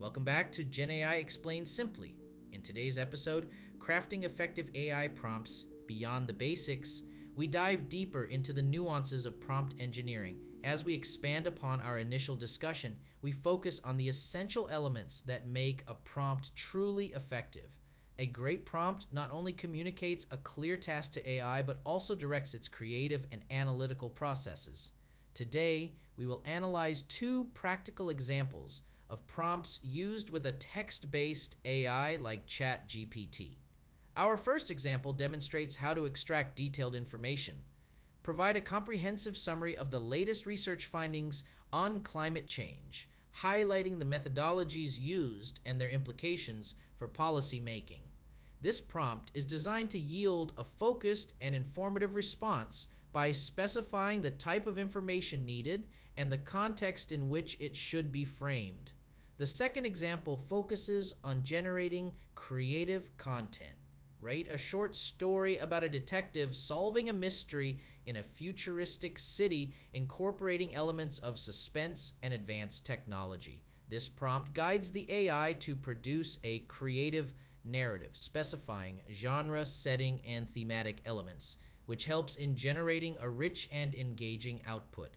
Welcome back to GenAI Explained Simply. In today's episode, crafting effective AI prompts beyond the basics, we dive deeper into the nuances of prompt engineering. As we expand upon our initial discussion, we focus on the essential elements that make a prompt truly effective. A great prompt not only communicates a clear task to AI, but also directs its creative and analytical processes. Today, we will analyze two practical examples of prompts used with a text-based AI like ChatGPT. Our first example demonstrates how to extract detailed information. Provide a comprehensive summary of the latest research findings on climate change, highlighting the methodologies used and their implications for policy making. This prompt is designed to yield a focused and informative response by specifying the type of information needed and the context in which it should be framed. The second example focuses on generating creative content. Write a short story about a detective solving a mystery in a futuristic city, incorporating elements of suspense and advanced technology. This prompt guides the AI to produce a creative narrative, specifying genre, setting, and thematic elements, which helps in generating a rich and engaging output.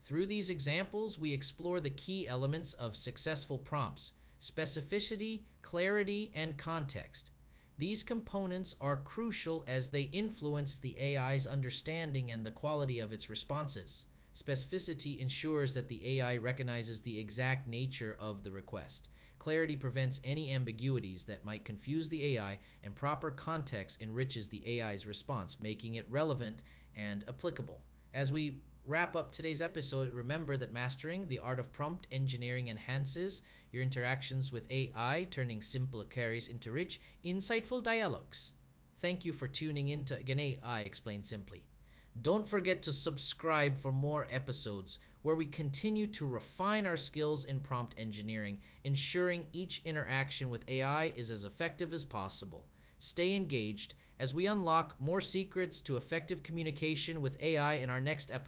Through these examples, we explore the key elements of successful prompts: specificity, clarity, and context. These components are crucial as they influence the AI's understanding and the quality of its responses. Specificity ensures that the AI recognizes the exact nature of the request. Clarity prevents any ambiguities that might confuse the AI, and proper context enriches the AI's response, making it relevant and applicable. As we wrap up today's episode, remember that mastering the art of prompt engineering enhances your interactions with AI, turning simple queries into rich, insightful dialogues. Thank you for tuning in to GenAI Explained Simply. Don't forget to subscribe for more episodes where we continue to refine our skills in prompt engineering, ensuring each interaction with AI is as effective as possible. Stay engaged as we unlock more secrets to effective communication with AI in our next episode.